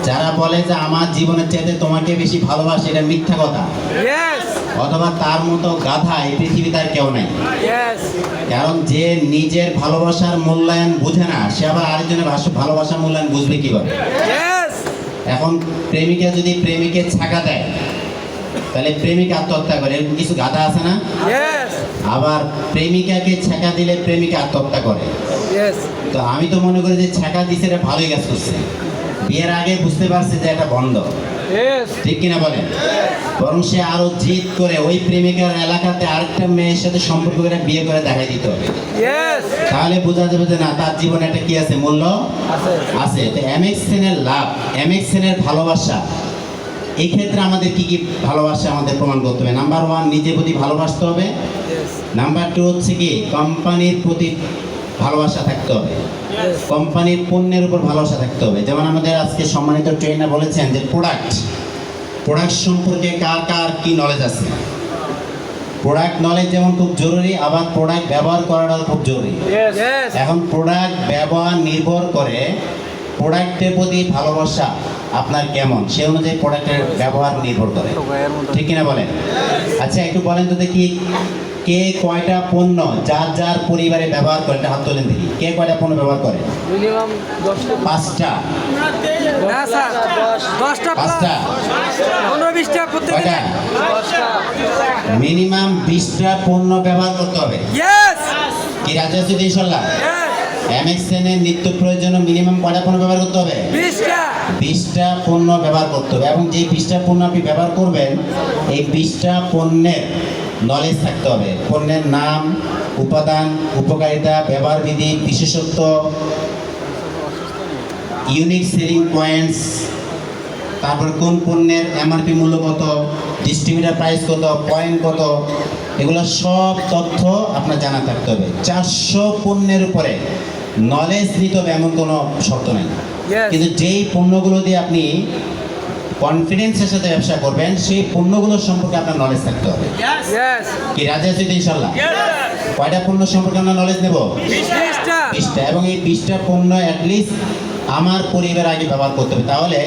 যারা বলে যে আমার জীবনের চাইতে তোমাকে বেশি ভালোবাসে, এটা মিথ্যা কথা। অথবা তার মতো গাধা এই পৃথিবীতে আর কেউ নাই। কারণ যে নিজের ভালোবাসার মূল্যায়ন বুঝে না, সে আবার আরেকজনের ভালোবাসার মূল্যায়ন বুঝবে কিভাবে? এখন প্রেমিকা যদি প্রেমিকের ছাকা দেয়, তাহলে প্রেমিকা আত্মহত্যা করে, এরকম কিছু গাধা আছে না? আবার প্রেমিকাকে ছেঁকা দিলে প্রেমিকা আত্মহত্যা করে। তো আমি তো মনে করি যে ছেঁকা দিছে এটা ভালোই কাজ করছে, বিয়ের আগে বুঝতে পারছে যে এটা বন্ধ, ঠিক কিনা বলেন? বরং সে আরো জিদ করে ওই প্রেমিকার এলাকাতে আরেকটা মেয়ের সাথে সম্পর্ক করে বিয়ে করে দেখাই দিতে হবে। তাহলে বোঝা যাবে যে না, তার জীবনে একটা কি আছে, মূল্য আছে। তো এমএক্সএনের লাভ, এমএক্সএনের ভালোবাসা, এই ক্ষেত্রে আমাদের কি কি ভালোবাসা আমাদের প্রমাণ করতে হবে? নাম্বার 1, নিজের প্রতি ভালোবাসতে হবে। নাম্বার 2 হচ্ছে কি, কোম্পানির প্রতি ভালোবাসা থাকতে হবে, কোম্পানির পণ্যের উপর ভালোবাসা থাকতে হবে। যেমন আমাদের আজকে সম্মানিত ট্রেনার বলেছেন যে প্রোডাক্ট সম্পর্কে কার কার কি নলেজ আছে। প্রোডাক্ট নলেজ যেমন খুব জরুরি, আবার প্রোডাক্ট ব্যবহার করাটাও খুব জরুরি। এখন প্রোডাক্ট ব্যবহার নির্ভর করে প্রোডাক্টের প্রতি ভালোবাসা আপনার কেমন, সে অনুযায়ী প্রোডাক্টের ব্যবহার নির্ভর করে, ঠিক কিনা বলেন? আচ্ছা একটু বলেন তো দেখি, কে কয়টা পণ্য যার যার পরিবারে ব্যবহার করে? হাত তোলেন দেখি, কে কয়টা পণ্য ব্যবহার করে? মিনিমাম 5টা। না স্যার, 10টা 5টা 15-20টা প্রত্যেকটা। মিনিমাম 20টা পণ্য ব্যবহার করতে হবে। কি রাজি আছি ইনশাআল্লাহ? এমএক্সএন এর নিত্য প্রয়োজনীয় মিনিমাম কয়টা পণ্য ব্যবহার করতে হবে? 20টা পণ্য ব্যবহার করতে হবে। এবং যে 20টা পণ্য আপনি ব্যবহার করবেন, এই 20টা পণ্যের নলেজ থাকতে হবে। পণ্যের নাম, উপাদান, উপকারিতা, ব্যবহার বিধি, বিশেষত্ব, ইউনিক সেলিং পয়েন্টস, তারপর কোন পণ্যের এমআরপি মূল্য কত, ডিস্ট্রিবিউটার প্রাইস কত, পয়েন্ট কত, এগুলো সব তথ্য আপনার জানা থাকতে হবে। 400 পণ্যের উপরে নলেজ নিতে হবে এমন কোনো শর্ত নেই। কিন্তু যেই পণ্যগুলো দিয়ে আপনি কনফিডেন্সের সাথে ব্যবসা করবেন, সেই পণ্যগুলোর সম্পর্কে আপনার নলেজ থাকতে হবে। কি রাজি আছি ইনশাআল্লাহ? কয়টা পণ্য সম্পর্কে আমরা নলেজ নেব? 20টা। এবং এই 20টা পণ্য অ্যাটলিস্ট আমার পরিবার আগে ব্যবহার করতে হবে। তাহলে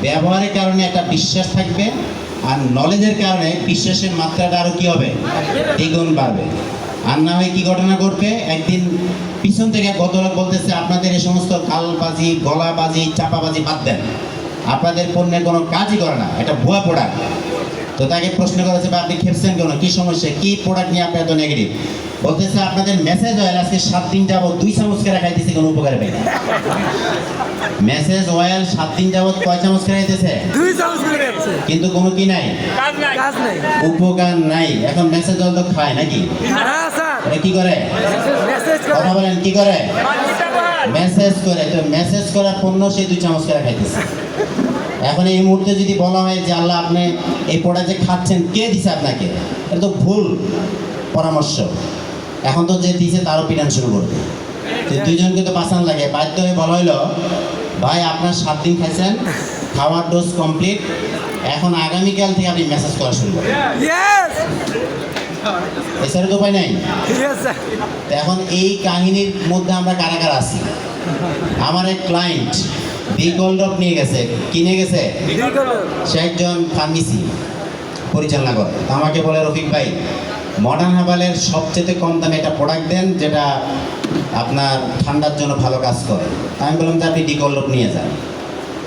ব্যবহারের কারণে একটা বিশ্বাস থাকবে, আর নলেজের কারণে বিশ্বাসের মাত্রাটা আরও কী হবে, দ্বিগুণ বাড়বে। আর না হয় কী ঘটনা ঘটবে, একদিন পিছন থেকে ভদ্রলোক বলতেছে আপনাদের এই সমস্ত গালবাজি, গলাবাজি, চাপাবাজি বাদ দেন, আপনাদের পণ্যের কোনো কাজই করে না, এটা ভুয়া প্রোডাক্ট। তো তাকে প্রশ্ন করেছে, বা আপনি খেপছেন কেন, কী সমস্যা, কী প্রোডাক্ট নিয়ে আপনি এত নেগেটিভ? বলতেছে আপনাদের মেসেজ অয়েল আজকে 7 দিন যাবত 2 চামচ করে খাইতেছে, কোনো উপকারে পাই না। মেসেজ অয়েল 7 দিন যাবত কয় চামচ করে খাইতেছে? 2 চামচ করে খাচ্ছে, কিন্তু কোনো কি নাই, কাজ নাই, উপকার নাই। এখন মেসেজ অয়েল তো খায় নাকি? না স্যার, এটা কি করে? মেসেজ করে, কথা বলেন, কি করে? মেসেজ করে। তো মেসেজ করা পণ্য সেই 2 চামচ করে খাইতেছে। এখন এই মুহূর্তে যদি বলা হয় যে আল্লাহ আপনি এই প্রোডাক্ট যে খাচ্ছেন, কে দিছে আপনাকে, এটা তো ভুল পরামর্শ। এখন তো যে দিছে তারও পিটান শুরু করবে। তো দুইজনকে তো বাঁচান লাগে, বাধ্য হয়ে বলা হইলো, ভাই আপনার 7 দিন খাইছেন, খাওয়ার ডোজ কমপ্লিট, এখন আগামীকাল থেকে আপনি মেসেজ করা শুরু করেন। এছাড়া তো উপায় নাই। তো এখন এই কাহিনীর মধ্যে আমরা কারা কারা আছি? আমার এক ক্লায়েন্ট বিকল্প নিয়ে গেছে, কিনে গেছে, সে একজন ফার্মেসি পরিচালনা করে। তো আমাকে বলে, রফিক ভাই মডার্ন হার্বালের সবচেয়ে কম দামে একটা প্রোডাক্ট দেন যেটা আপনার ঠান্ডার জন্য ভালো কাজ করে। আমি বললাম যে আপনি ডিকলপ নিয়ে যান।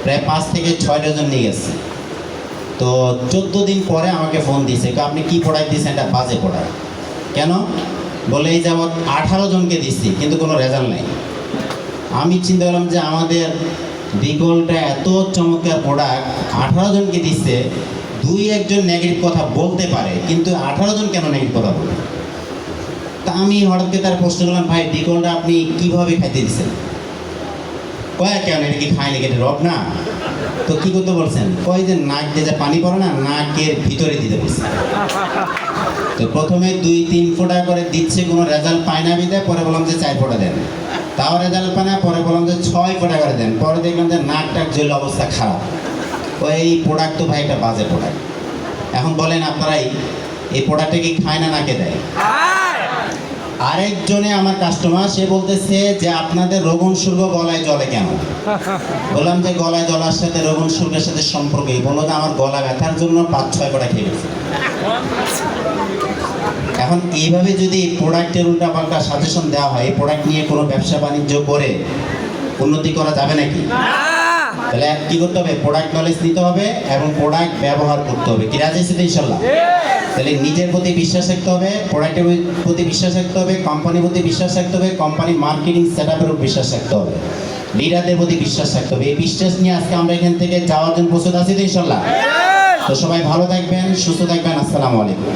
প্রায় 5 থেকে 6 ডজন নিয়ে গেছে। তো 14 দিন পরে আমাকে ফোন দিয়েছে, আপনি কি প্রোডাক্ট দিয়েছেন, এটা বাজে প্রোডাক্ট। কেন? বলে এই যাবৎ 18 জনকে দিচ্ছি, কিন্তু কোনো রেজাল্ট নেই। আমি চিন্তা করলাম যে আমাদের বিকলটা এত চমৎকার প্রোডাক্ট, 18 জনকে দিচ্ছে, 2-1 জন নেগেটিভ কথা বলতে পারে, কিন্তু 18 জন কেন নেগেটিভ কথা বলবে? তা আমি হঠাৎ তার প্রশ্ন করলাম, ভাই বিকলটা আপনি কীভাবে খাইতে দিচ্ছেন? কয় কেন, এটা কি খায় নাকি, এটা রব না? তো কী করতে বলছেন? কয় যে নাক দিয়ে যে পানি পড়ে না, নাকের ভিতরে দিতে বলছে। তো প্রথমে 2-3 ফোঁটা করে দিচ্ছে, কোনো রেজাল্ট পায় না বিদায় পরে বললাম যে 4 ফোঁটা দেন, তাও রেজাল্ট পায় না, পরে বললাম যে 6 ফোঁটা করে দেন, পরে দেখলাম যে নাক টাক জ্বলে অবস্থা খারাপ। ওই প্রোডাক্ট তো ভাই একটা বাজে প্রোডাক্ট। এখন বলেন আপনারাই, এই প্রোডাক্টটা কি খায় না নাকে দেয়? আরেকজনে আমার কাস্টমার, সে বলতেছে যে আপনাদের রোগন শুল্ক গলায় জলে কেন? বললাম যে গলায় জলার সাথে রোগন শুল্কের সাথে সম্পর্কে। বললো যে আমার গলা ব্যথার জন্য 5-6 কটা খেয়ে গেছে। এখন এইভাবে যদি প্রোডাক্টের উল্টাপাল্টা সাজেশন দেওয়া হয়, এই প্রোডাক্ট নিয়ে কোনো ব্যবসা বাণিজ্য করে উন্নতি করা যাবে নাকি? তাহলে কি করতে হবে? প্রোডাক্ট নলেজ নিতে হবে এবং প্রোডাক্ট ব্যবহার করতে হবে। কি রাজি আছেন ইনশাল্লাহ? তাহলে নিজের প্রতি বিশ্বাস রাখতে হবে, প্রোডাক্টের প্রতি বিশ্বাস রাখতে হবে, কোম্পানির প্রতি বিশ্বাস রাখতে হবে, কোম্পানির মার্কেটিং সেট আপের উপর বিশ্বাস রাখতে হবে, লিডারদের প্রতি বিশ্বাস রাখতে হবে। এই বিশ্বাস নিয়ে আজকে আমরা এখান থেকে যাওয়ার জন্য প্রস্তুত আছি তো ইনশাল্লাহ? তো সবাই ভালো থাকবেন, সুস্থ থাকবেন। আসসালামু আলাইকুম।